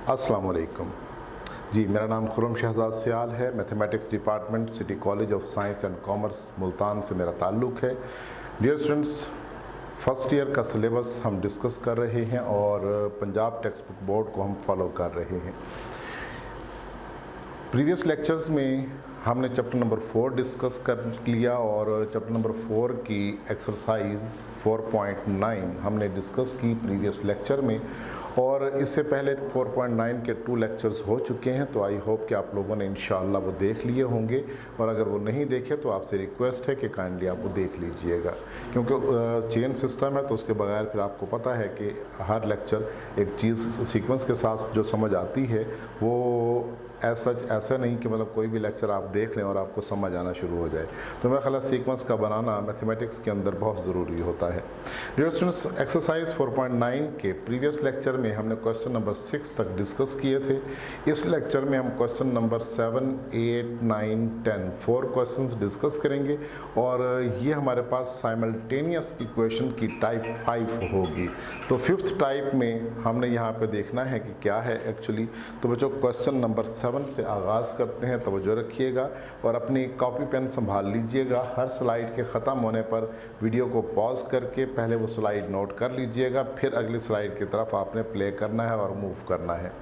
अस्सलाम वालेकुम जी, मेरा नाम खुर्रम शहजाद सियाल है। Mathematics department city college of science and commerce Multan से मेरा ताल्लुक़ है। डियर स्टूडेंट्स, फ़र्स्ट ईयर का सिलेबस हम डिस्कस कर रहे हैं और पंजाब टेक्स्ट बुक बोर्ड को हम फॉलो कर रहे हैं। प्रीवियस लेक्चर्स में हमने चैप्टर नंबर 4 डिस्कस कर लिया और चैप्टर नंबर 4 की एक्सरसाइज 4.9 हमने डिस्कस की प्रीवियस लेक्चर में, और इससे पहले 4.9 के 2 लेक्चर्स हो चुके हैं। तो आई होप कि आप लोगों ने इंशाअल्लाह वो देख लिए होंगे, और अगर वो नहीं देखे तो आपसे रिक्वेस्ट है कि काइंडली आप वो देख लीजिएगा, क्योंकि चेन सिस्टम है तो उसके बगैर फिर आपको पता है कि हर लेक्चर एक चीज़ सीक्वेंस के साथ जो समझ आती है वो ऐसा नहीं कि मतलब कोई भी लेक्चर आप देख लें और आपको समझ आना शुरू हो जाए। तो मेरा ख्याल सीक्वेंस का बनाना मैथमेटिक्स के अंदर बहुत ज़रूरी होता है। डियर स्टूडेंट्स, एक्सरसाइज 4.9 के प्रीवियस लेक्चर में हमने क्वेश्चन नंबर 6 तक डिस्कस किए थे। इस लेक्चर में हम क्वेश्चन नंबर 7, 8, 9, 10 4 क्वेश्चंस डिस्कस करेंगे, और ये हमारे पास साइमल्टेनियस इक्वेशन की टाइप 5 होगी। तो 5th टाइप में हमने यहाँ पे देखना है कि क्या है एक्चुअली। तो बच्चों, क्वेश्चन नंबर 7 से आगाज़ करते हैं। तवज्जो रखिएगा और अपनी कॉपी पेन संभाल लीजिएगा। हर स्लाइड के ख़त्म होने पर वीडियो को पॉज करके पहले वो स्लाइड नोट कर लीजिएगा, फिर अगली स्लाइड की तरफ आपने प्ले करना है और मूव करना है,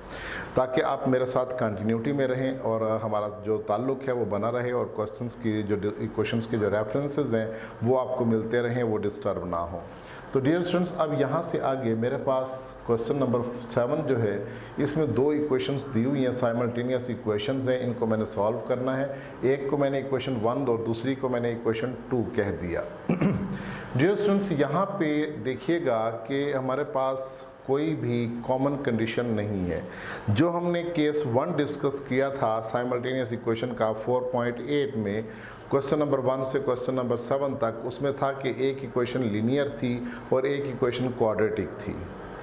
ताकि आप मेरे साथ कंटिन्यूटी में रहें और हमारा जो ताल्लुक़ है वो बना रहे, और क्वेश्चंस की जो इक्वेशंस के जो रेफरेंसेस हैं वो आपको मिलते रहें, वो डिस्टर्ब ना हो। तो डियर स्टूडेंट्स, अब यहाँ से आगे मेरे पास क्वेश्चन नंबर 7 जो है, इसमें 2 इक्वेशंस दी हुई हैं, साइमल्टेनियस इक्वेशंस हैं। इनको मैंने सॉल्व करना है। एक को मैंने इक्वेशन 1 और दूसरी को मैंने इक्वेशन 2 कह दिया। डियर स्टूडेंट्स, यहाँ पे देखिएगा कि हमारे पास कोई भी कॉमन कंडीशन नहीं है। जो हमने केस 1 डिस्कस किया था साइमल्टेनियस इक्वेशन का 4.8 में, क्वेश्चन नंबर 1 से क्वेश्चन नंबर 7 तक, उसमें था कि एक इक्वेशन लीनियर थी और एक इक्वेशन क्वाड्रेटिक थी,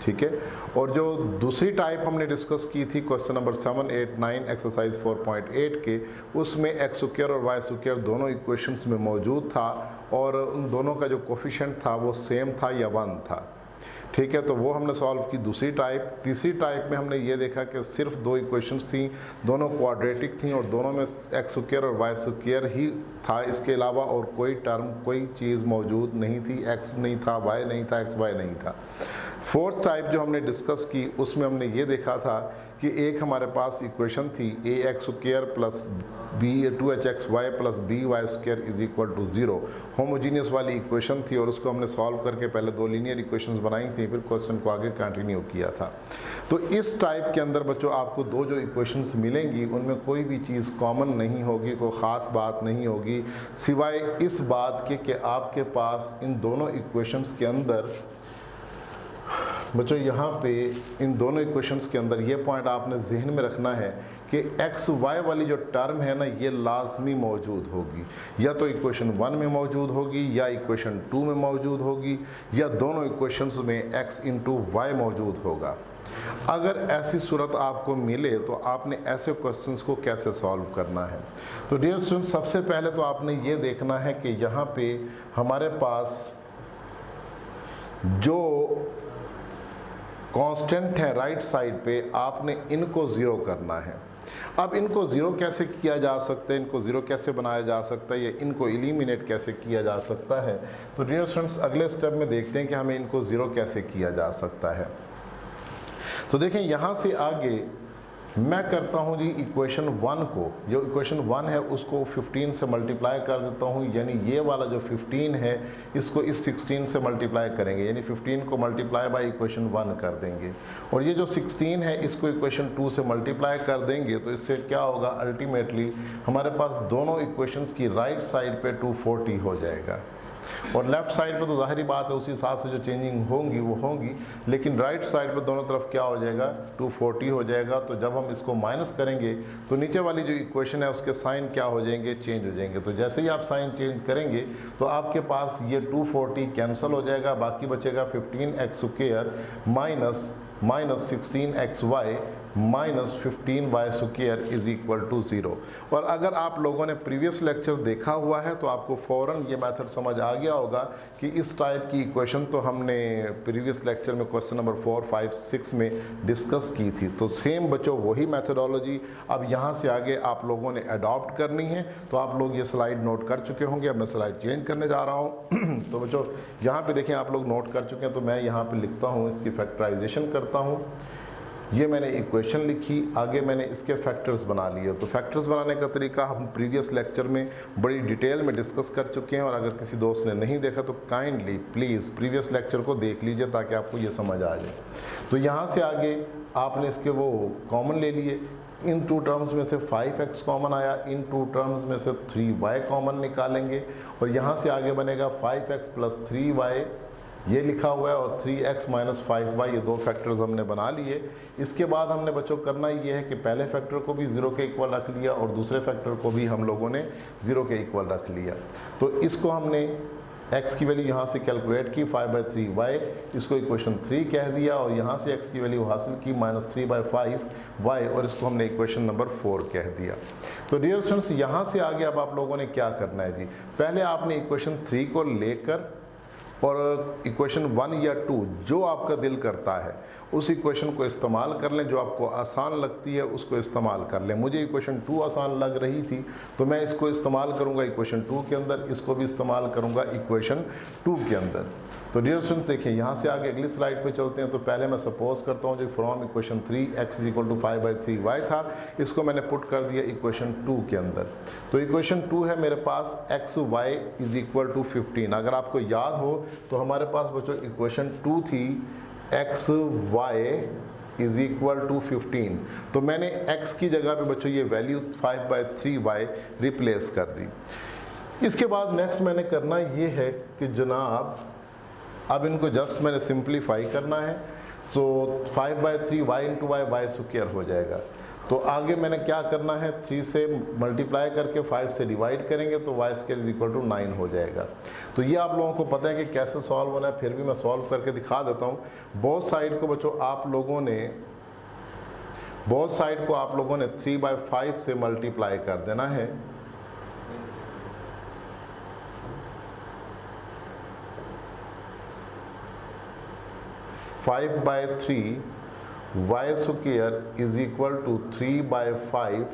ठीक है। और जो दूसरी टाइप हमने डिस्कस की थी क्वेश्चन नंबर 7, 8, 9 एक्सरसाइज 4.8 के, उसमें एक्स स्क्वायर और वाई स्क्वायर दोनों इक्वेशंस में मौजूद था, और उन दोनों का जो कोफिशिएंट था वो सेम था या 1 था, ठीक है। तो वो हमने सॉल्व की दूसरी टाइप। तीसरी टाइप में हमने ये देखा कि सिर्फ 2 इक्वेशंस थी, दोनों क्वाड्रेटिक थी और दोनों में एक्स स्क्वायर और वाई स्क्वायर ही था, इसके अलावा और कोई टर्म, कोई चीज़ मौजूद नहीं थी। एक्स नहीं था, वाई नहीं था, एक्स वाई नहीं था। 4th टाइप जो हमने डिस्कस की, उसमें हमने ये देखा था कि एक हमारे पास इक्वेशन थी a x square plus b 2hx y plus b y square is equal to 0, homogeneous वाली इक्वेशन थी, और उसको हमने सॉल्व करके पहले 2 लीनियर इक्वेशंस बनाई थी, फिर क्वेश्चन को आगे कंटिन्यू किया था। तो इस टाइप के अंदर बच्चों आपको 2 जो इक्वेशंस मिलेंगी उनमें कोई भी चीज़ कॉमन नहीं होगी, कोई ख़ास बात नहीं होगी, सिवाय इस बात के कि आपके पास इन दोनों इक्वेशंस के अंदर बच्चों, यहाँ पे इन दोनों इक्वेशंस के अंदर ये पॉइंट आपने जहन में रखना है कि एक्स वाई वाली जो टर्म है ना, ये लाजमी मौजूद होगी, या तो इक्वेशन 1 में मौजूद होगी या इक्वेशन 2 में मौजूद होगी, या दोनों इक्वेशंस में एक्स इंटू वाई मौजूद होगा। अगर ऐसी सूरत आपको मिले तो आपने ऐसे क्वेश्चंस को कैसे सॉल्व करना है। तो डियर स्टूडेंट्स, सबसे पहले तो आपने ये देखना है कि यहाँ पे हमारे पास जो कांस्टेंट है राइट साइड पे, आपने इनको ज़ीरो करना है। अब इनको ज़ीरो कैसे किया जा सकता है, इनको ज़ीरो कैसे बनाया जा सकता है, या इनको एलिमिनेट कैसे किया जा सकता है, तो डियर स्टूडेंट्स अगले स्टेप में देखते हैं कि हमें इनको ज़ीरो कैसे किया जा सकता है। तो देखें, यहाँ से आगे मैं करता हूँ जी इक्वेशन 1 को, जो इक्वेशन 1 है उसको 15 से मल्टीप्लाई कर देता हूँ, यानी ये वाला जो 15 है इसको इस 16 से मल्टीप्लाई करेंगे, यानी 15 को मल्टीप्लाई बाय इक्वेशन 1 कर देंगे, और ये जो 16 है इसको इक्वेशन 2 से मल्टीप्लाई कर देंगे। तो इससे क्या होगा, अल्टीमेटली हमारे पास दोनों इक्वेशंस की राइट साइड पे 240 हो जाएगा, और लेफ़्ट साइड पे तो ज़ाहिरी बात है उसी हिसाब से जो चेंजिंग होंगी वो होंगी, लेकिन राइट साइड पे दोनों तरफ क्या हो जाएगा, 240 हो जाएगा। तो जब हम इसको माइनस करेंगे तो नीचे वाली जो इक्वेशन है उसके साइन क्या हो जाएंगे, चेंज हो जाएंगे। तो जैसे ही आप साइन चेंज करेंगे तो आपके पास ये 240 कैंसिल हो जाएगा, बाकी बचेगा 15x square minus 16xy minus 15y² is equal to 0। और अगर आप लोगों ने प्रीवियस लेक्चर देखा हुआ है तो आपको फ़ौरन ये मेथड समझ आ गया होगा कि इस टाइप की इक्वेशन तो हमने प्रीवियस लेक्चर में क्वेश्चन नंबर 4, 5, 6 में डिस्कस की थी। तो सेम बच्चों वही मेथडोलॉजी अब यहाँ से आगे आप लोगों ने अडॉप्ट करनी है। तो आप लोग ये स्लाइड नोट कर चुके होंगे, अब मैं स्लाइड चेंज करने जा रहा हूँ। तो बच्चों यहाँ पे देखें, आप लोग नोट कर चुके हैं, तो मैं यहाँ पे लिखता हूँ, इसकी फैक्टराइजेशन करता हूँ। ये मैंने इक्वेशन लिखी, आगे मैंने इसके फैक्टर्स बना लिए। तो फैक्टर्स बनाने का तरीका हम प्रीवियस लेक्चर में बड़ी डिटेल में डिस्कस कर चुके हैं, और अगर किसी दोस्त ने नहीं देखा तो काइंडली प्लीज़ प्रीवियस लेक्चर को देख लीजिए ताकि आपको ये समझ आ जाए। तो यहाँ से आगे आपने इसके वो कॉमन ले लिए। इन टू टर्म्स में से 5x कॉमन आया, इन टू टर्म्स में से 3y कॉमन निकालेंगे, और यहाँ से आगे बनेगा 5x प्लस 3y, ये लिखा हुआ है, और 3x माइनस 5y, ये दो फैक्टर्स हमने बना लिए। इसके बाद हमने बच्चों करना ये है कि पहले फैक्टर को भी 0 के इक्वल रख लिया और दूसरे फैक्टर को भी हम लोगों ने 0 के इक्वल रख लिया। तो इसको हमने x की वैल्यू यहाँ से कैलकुलेट की 5/3y, इसको इक्वेशन 3 कह दिया, और यहाँ से x की वैल्यू हासिल की -3/5y, और इसको हमने इक्वेशन नंबर 4 कह दिया। तो डियर स्टूडेंट्स, यहाँ से आगे अब आप लोगों ने क्या करना है जी, पहले आपने इक्वेशन 3 को लेकर और इक्वेशन 1 या 2 जो आपका दिल करता है उस इक्वेशन को इस्तेमाल कर लें, जो आपको आसान लगती है उसको इस्तेमाल कर लें। मुझे इक्वेशन 2 आसान लग रही थी तो मैं इसको इस्तेमाल करूंगा इक्वेशन 2 के अंदर, इसको भी इस्तेमाल करूंगा इक्वेशन 2 के अंदर। तो डियर स्टूडेंट्स देखिए, यहाँ से आगे अगली स्लाइड पे चलते हैं। तो पहले मैं सपोज करता हूँ जो from equation 3 x is equal to 5/3y था, इसको मैंने पुट कर दिया इक्वेशन 2 के अंदर। तो इक्वेशन 2 है मेरे पास x y is equal to 15। अगर आपको याद हो तो हमारे पास बच्चों इक्वेशन 2 थी x y is equal to 15। तो मैंने x की जगह पे बच्चों ये वैल्यू 5/3y रिप्लेस कर दी। इसके बाद नेक्स्ट मैंने करना ये है कि जनाब अब इनको जस्ट मैंने सिंप्लीफाई करना है। सो 5/3y इंटू y स्क्वायर हो जाएगा। तो आगे मैंने क्या करना है, 3 से मल्टीप्लाई करके 5 से डिवाइड करेंगे तो y square is equal to 9 हो जाएगा। तो ये आप लोगों को पता है कि कैसे सॉल्व होना है, फिर भी मैं सॉल्व करके दिखा देता हूँ। बोथ साइड को बच्चों आप लोगों ने 3/5 से मल्टीप्लाई कर देना है। Five by 3 y square is equal to 3/5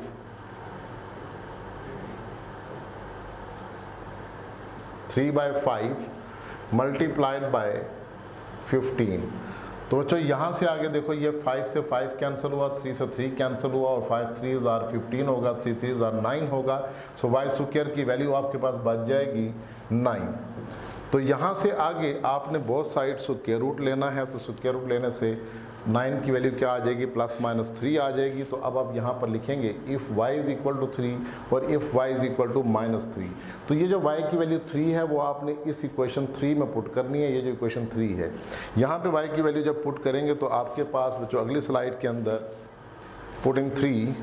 multiplied by 15। तो बच्चों यहाँ से आगे देखो, ये 5 से 5 कैंसिल हुआ, 3 से 3 कैंसिल हुआ, और 5 3 आर 15 होगा, 3 3 आर 9 होगा। सो y स्क्वायर की वैल्यू आपके पास बच जाएगी 9। तो यहाँ से आगे आपने बहुत साइड स्क्वायर रूट लेना है। तो स्क्वायर रूट लेने से 9 की वैल्यू क्या आ जाएगी, +-3 आ जाएगी। तो अब आप यहाँ पर लिखेंगे if y is equal to 3 और if y is equal to -3। तो ये जो y की वैल्यू 3 है वो आपने इस इक्वेशन 3 में पुट करनी है। ये जो इक्वेशन 3 है, यहाँ पे y की वैल्यू जब पुट करेंगे तो आपके पास बच्चों अगली स्लाइड के अंदर पुटिंग 3,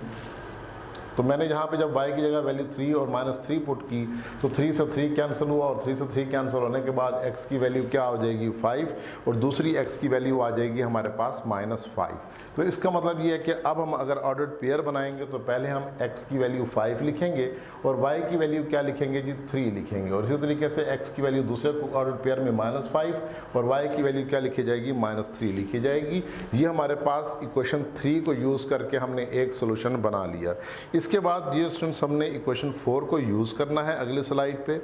तो मैंने यहाँ पे जब y की जगह वैल्यू 3 और -3 पुट की तो 3 से 3 कैंसिल हुआ, और 3 से 3 कैंसिल होने के बाद x की वैल्यू क्या हो जाएगी 5, और दूसरी x की वैल्यू आ जाएगी हमारे पास -5। तो इसका मतलब ये है कि अब हम अगर ऑर्डर्ड पेयर बनाएंगे तो पहले हम x की वैल्यू 5 लिखेंगे और y की वैल्यू क्या लिखेंगे जी 3 लिखेंगे, और इसी तरीके से x की वैल्यू दूसरे ऑर्डर्ड पेयर में -5 और y की वैल्यू क्या लिखी जाएगी -3 लिखी जाएगी। ये हमारे पास इक्वेशन 3 को यूज़ करके हमने एक सोल्यूशन बना लिया। इसके बाद डियर स्टूडेंट्स हमने इक्वेशन 4 को यूज़ करना है अगले स्लाइड पे,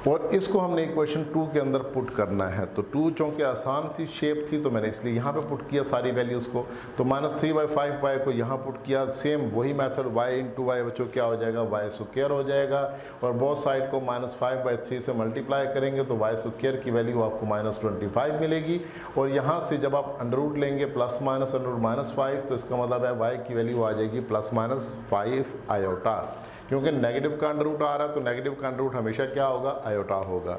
और इसको हमने इक्वेशन 2 के अंदर पुट करना है। तो 2 चूँकि आसान सी शेप थी तो मैंने इसलिए यहाँ पे पुट किया सारी वैल्यूज़ को। तो -3/5y को यहाँ पुट किया। सेम वही मेथड y इंटू वाई बच्चों क्या हो जाएगा y स्क्वायर हो जाएगा, और बोथ साइड को -5/3 से मल्टीप्लाई करेंगे तो y स्क्वायर की वैल्यू आपको -25 मिलेगी। और यहाँ से जब आप अंडर रूट लेंगे +-5 तो इसका मतलब है y की वैल्यू आ जाएगी +-5 आयोटा, क्योंकि नेगेटिव का अंडर रूट आ रहा है तो नेगेटिव का अंडर रूट हमेशा क्या होगा आयोटा होगा।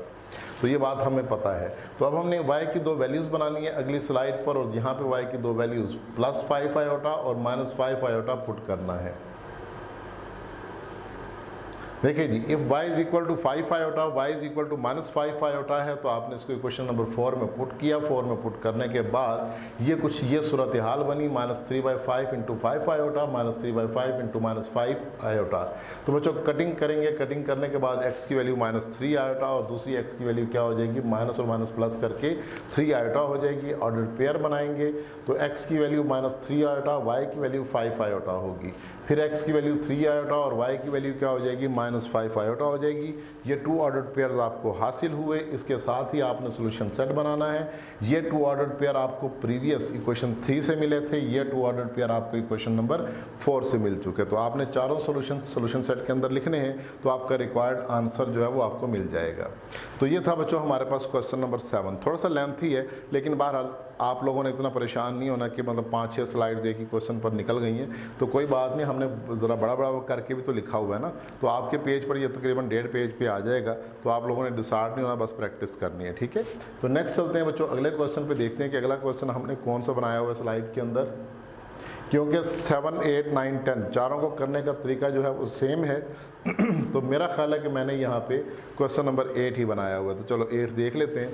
तो ये बात हमें पता है। तो अब हमने y की 2 वैल्यूज़ बनानी है अगली स्लाइड पर, और यहाँ पे y की 2 वैल्यूज़ +5 आयोटा और -5 आयोटा पुट करना है। देखिए जी, if y is equal to 5 iota, y is equal to -5 iota है, तो आपने इसको इक्वेशन नंबर 4 में पुट किया। 4 में पुट करने के बाद ये सूरत हाल बनी, -3/5 इंटू 5 आयोटा, -3/5 इंटू -5 आयोटा। तो बच्चों कटिंग करेंगे, कटिंग करने के बाद x की वैल्यू -3 आयोटा और दूसरी x की वैल्यू क्या हो जाएगी, माइनस और माइनस प्लस करके 3 आयोटा हो जाएगी। ऑर्डर्ड पेयर बनाएंगे तो x की वैल्यू -3 आयोटा, y की वैल्यू 5 आयोटा होगी। फिर x की वैल्यू 3 आयोटा और y की वैल्यू क्या हो जाएगी, -5 आयोटा हो जाएगी। ये 2 ऑर्डर्ड पेयर्स आपको हासिल हुए। इसके साथ ही आपने सोल्यूशन सेट बनाना है। ये 2 ऑर्डर्ड पेयर आपको प्रीवियस इक्वेशन 3 से मिले थे, ये 2 ऑर्डर्ड पेयर आपको इक्वेशन नंबर 4 से मिल चुके। तो आपने चारों सोल्यूशन सेट के अंदर लिखने हैं, तो आपका रिक्वायर्ड आंसर जो है वो आपको मिल जाएगा। तो ये था बच्चों हमारे पास क्वेश्चन नंबर 7। थोड़ा सा लेंथी है, लेकिन बहरहाल आप लोगों ने इतना परेशान नहीं होना कि मतलब 5-6 स्लाइड्स एक ही क्वेश्चन पर निकल गई हैं। तो कोई बात नहीं, हमने ज़रा बड़ा बड़ा करके भी तो लिखा हुआ है ना, तो आपके पेज पर ये तकरीबन 1.5 पेज पे आ जाएगा। तो आप लोगों ने डिसाइड नहीं होना, बस प्रैक्टिस करनी है, ठीक है। तो नेक्स्ट चलते हैं बच्चों अगले क्वेश्चन पे, देखते हैं कि अगला क्वेश्चन हमने कौन सा बनाया हुआ है स्लाइड के अंदर। क्योंकि 7, 8, 9, 10 चारों को करने का तरीका जो है वो सेम है तो मेरा ख्याल है कि मैंने यहाँ पे क्वेश्चन नंबर 8 ही बनाया हुआ है। तो चलो 8 देख लेते हैं।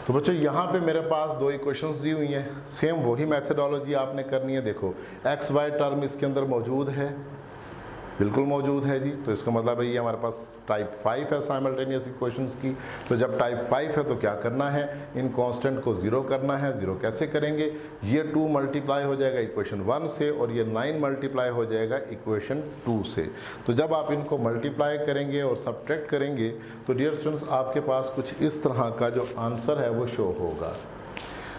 तो बच्चों यहाँ पे मेरे पास 2 इक्वेशंस दी हुई हैं, सेम वही मेथडोलॉजी आपने करनी है। देखो एक्स वाई टर्म इसके अंदर मौजूद है, बिल्कुल मौजूद है जी। तो इसका मतलब है ये हमारे पास टाइप 5 है साइमल्टेनियस इक्वेशंस की। तो जब टाइप 5 है तो क्या करना है, इन कांस्टेंट को 0 करना है। 0 कैसे करेंगे, ये 2 मल्टीप्लाई हो जाएगा इक्वेशन 1 से और ये 9 मल्टीप्लाई हो जाएगा इक्वेशन 2 से। तो जब आप इनको मल्टीप्लाई करेंगे और सब्ट्रैक्ट करेंगे तो डियर स्टूडेंट्स आपके पास कुछ इस तरह का जो आंसर है वो शो होगा।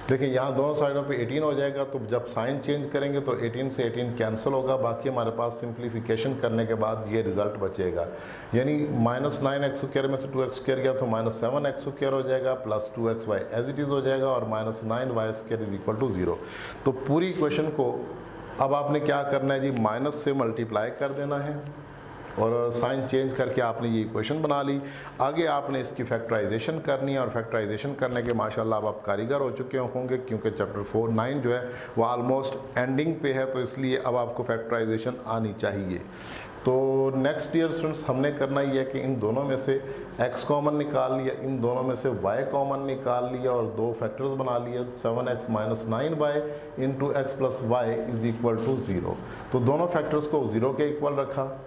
देखिए यहाँ दोनों साइडों पे 18 हो जाएगा, तो जब साइन चेंज करेंगे तो 18 से 18 कैंसिल होगा। बाकी हमारे पास सिंप्लीफिकेशन करने के बाद ये रिजल्ट बचेगा, यानी -9x² में से 2x² गया तो -7x² हो जाएगा, plus 2xy as it is हो जाएगा और -9y² इज इक्वल टू 0। तो पूरी इक्वेशन को अब आपने क्या करना है जी, माइनस से मल्टीप्लाई कर देना है और साइन चेंज करके आपने ये इक्वेशन बना ली। आगे आपने इसकी फैक्टराइजेशन करनी है और फैक्टराइजेशन करने के माशाल्लाह अब आप कारीगर हो चुके होंगे, क्योंकि चैप्टर 4, 9 जो है वो ऑलमोस्ट एंडिंग पे है, तो इसलिए अब आपको फैक्टराइजेशन आनी चाहिए। तो नेक्स्ट ईयर स्टूडेंट्स हमने करना ही है कि इन दोनों में से x कॉमन निकाल लिया, इन दोनों में से y कॉमन निकाल लिया और 2 फैक्टर्स बना लिए। 7x - 9y into x plus Y is equal to 0। तो दोनों फैक्टर्स को 0 के इक्वल रखा।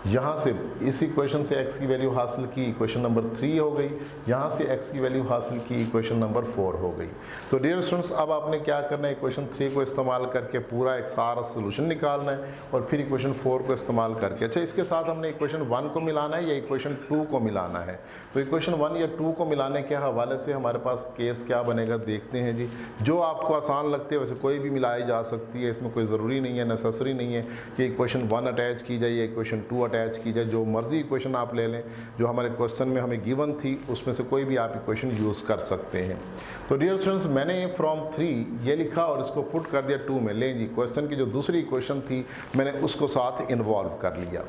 यहाँ से इस इक्वेशन से x की वैल्यू हासिल की, इक्वेशन नंबर 3 हो गई। यहाँ से x की वैल्यू हासिल की, इक्वेशन नंबर 4 हो गई। तो डियर स्टूडेंट्स अब आपने क्या करना है, इक्वेशन 3 को इस्तेमाल करके पूरा एक सारा सोल्यूशन निकालना है और फिर इक्वेशन 4 को इस्तेमाल करके, अच्छा इसके साथ हमने इक्वेशन 1 को मिलाना है या इक्वेशन 2 को मिलाना है। तो इक्वेशन 1 या 2 को मिलाने के हवाले से हमारे पास केस क्या बनेगा देखते हैं जी। जो आपको आसान लगते हैं वैसे कोई भी मिलाई जा सकती है, इसमें कोई ज़रूरी नहीं है, नेसेसरी नहीं है कि इक्वेशन 1 अटैच की जाए या इक्वेशन 2 अटैच की जाए। जो मर्जी इक्वेशन आप ले लें, जो हमारे क्वेश्चन में हमें गिवन थी उसमें से कोई भी आप इक्वेशन यूज़ कर सकते हैं। तो डियर स्टूडेंट्स मैंने फ्रॉम 3 ये लिखा और इसको पुट कर दिया 2 में। लें जी क्वेश्चन की जो दूसरी इक्वेशन थी मैंने उसको साथ इन्वॉल्व कर लिया।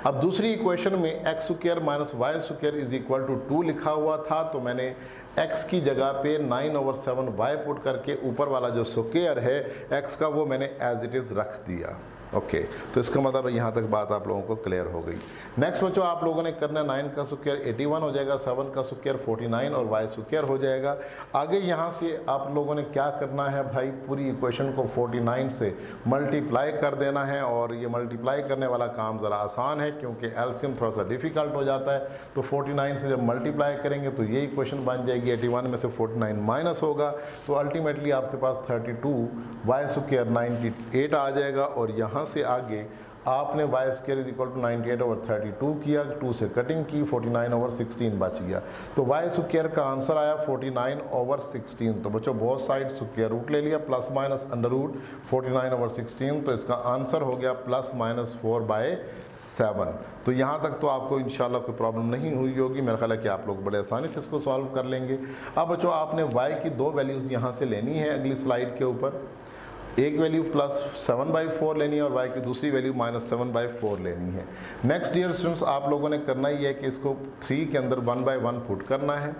अब दूसरी इक्वेशन में x² - y² is equal to 2 लिखा हुआ था, तो मैंने x की जगह पे 9/7y पुट करके ऊपर वाला जो स्क्वायर है x का वो मैंने एज इट इज़ रख दिया। ओके तो इसका मतलब यहाँ तक बात आप लोगों को क्लियर हो गई। नेक्स्ट बच्चों आप लोगों ने करना 9 का स्क्वायर 81 हो जाएगा, 7 का स्क्वायर 49 और y² हो जाएगा। आगे यहाँ से आप लोगों ने क्या करना है भाई, पूरी इक्वेशन को 49 से मल्टीप्लाई कर देना है और ये मल्टीप्लाई करने वाला काम ज़रा आसान है क्योंकि एलसीएम थोड़ा सा डिफ़िकल्ट हो जाता है। तो 49 से जब मल्टीप्लाई करेंगे तो ये इक्वेशन बन जाएगी, 81 में से 49 माइनस होगा तो अल्टीमेटली आपके पास 32 y² 98 आ जाएगा। और यहाँ से आगे आपने y² इज इक्वल टू 98/32 किया, 2 से कटिंग की, 49/16 बच गया। तो y² का आंसर आया 49/16। तो बच्चों बहुत साइड स्क्वायर रूट ले लिया, प्लस माइनस अंडर रूट 49/16, तो इसका आंसर हो गया +-4/7। तो यहाँ तक तो आपको इंशाल्लाह कोई प्रॉब्लम नहीं हुई होगी, मेरा ख्याल है कि आप लोग बड़े आसानी से इसको सॉल्व कर लेंगे। अब बच्चों आपने y की 2 वैल्यूज़ यहाँ से लेनी है अगली स्लाइड के ऊपर, एक वैल्यू +7/4 लेनी है और y की दूसरी वैल्यू -7/4 लेनी है। नेक्स्ट डियर स्टूडेंट्स आप लोगों ने करना ही है कि इसको 3 के अंदर 1/1 पुट करना है।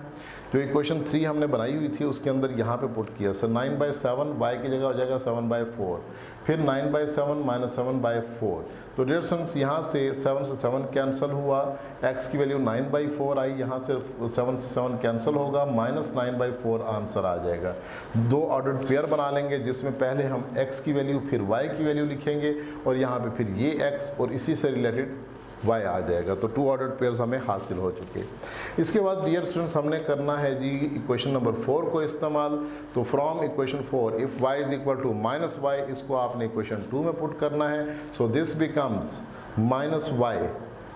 जो इक्वेशन 3 हमने बनाई हुई थी उसके अंदर यहाँ पे पुट किया। सर 9/7 y की जगह हो जाएगा 7/4। फिर 9/7 माइनस 7/4। तो डियर स्टूडेंट्स यहाँ से 7 से 7 कैंसिल हुआ, x की वैल्यू 9/4 आई, यहाँ से 7 से 7 कैंसिल होगा, -9/4 आंसर आ जाएगा। दो ऑर्डर्ड पेयर बना लेंगे जिसमें पहले हम x की वैल्यू फिर y की वैल्यू लिखेंगे और यहाँ पे फिर ये x और इसी से रिलेटेड y आ जाएगा। तो 2 ऑर्डर्ड पेयर्स हमें हासिल हो चुके। इसके बाद डियर स्टूडेंट्स हमने करना है जी इक्वेशन नंबर 4 को इस्तेमाल। तो from equation 4 if y is equal to -y, इसको आपने इक्वेशन 2 में पुट करना है। So this becomes -y,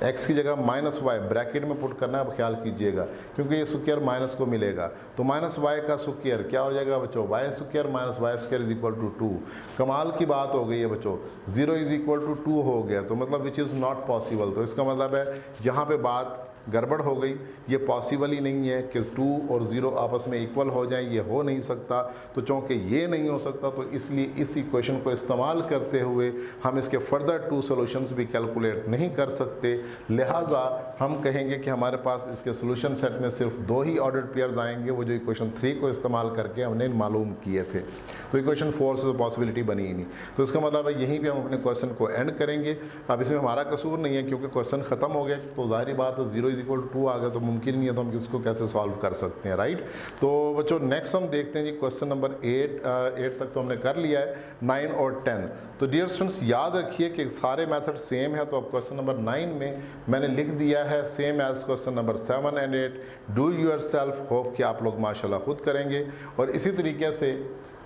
x की जगह -y ब्रैकेट में पुट करना है। अब ख्याल कीजिएगा क्योंकि ये स्क्वायर माइनस को मिलेगा, तो -y का स्क्वायर क्या हो जाएगा बच्चों, y square minus y square is equal to 2। कमाल की बात हो गई है बच्चों, 0 इज इक्वल टू 2 हो गया, तो मतलब विच इज़ नॉट पॉसिबल। तो इसका मतलब है यहाँ पे बात गड़बड़ हो गई, ये पॉसिबल ही नहीं है कि 2 और 0 आपस में इक्वल हो जाएं, ये हो नहीं सकता। तो चूँकि ये नहीं हो सकता तो इसलिए इस इक्वेशन को इस्तेमाल करते हुए हम इसके फर्दर 2 सॉल्यूशंस भी कैलकुलेट नहीं कर सकते। लिहाजा हम कहेंगे कि हमारे पास इसके सॉल्यूशन सेट में सिर्फ 2 ही ऑर्डर्ड पेयर्स आएंगे, वो जो इक्वेशन 3 को इस्तेमाल करके हमने मालूम किए थे। तो इक्वेशन 4 से तो पॉसिबिलिटी बनी ही नहीं। तो इसका मतलब है यहीं पर हम अपने क्वेश्चन को एंड करेंगे। अब इसमें हमारा कसूर नहीं है क्योंकि क्वेश्चन ख़त्म हो गया, तो ज़ाहिर बात है 0 इक्वल टू 2 आ गया तो मुमकिन नहीं है, तो हम इसको कैसे सॉल्व कर सकते हैं, राइट। तो बच्चों नेक्स्ट हम देखते हैं जी क्वेश्चन नंबर 8 तक तो हमने कर लिया है, 9 और 10। तो डियर स्टूडेंट्स याद रखिए कि सारे मेथड सेम है। तो अब क्वेश्चन नंबर 9 में मैंने लिख दिया है same as question number 7 and 8, do yourself. Hope कि आप लोग माशाल्लाह खुद करेंगे। और इसी तरीके से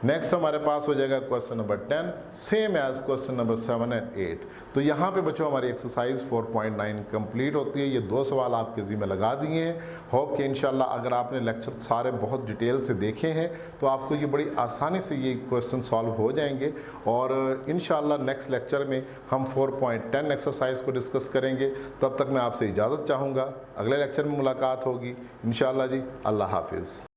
नेक्स्ट हमारे पास हो जाएगा question number 10 same as question number 7 and 8। तो यहाँ पे बच्चों हमारी एक्सरसाइज 4.9 कंप्लीट होती है। ये 2 सवाल आपके ज़िम्मे लगा दिए हैं। होप कि इंशाल्लाह अगर आपने लेक्चर सारे बहुत डिटेल से देखे हैं तो आपको ये बड़ी आसानी से ये क्वेश्चन सॉल्व हो जाएंगे। और इंशाल्लाह नेक्स्ट लेक्चर में हम 4.10 एक्सरसाइज को डिस्कस करेंगे। तब तक मैं आपसे इजाज़त चाहूँगा, अगले लेक्चर में मुलाकात होगी इंशाल्लाह जी। अल्लाह हाफिज़।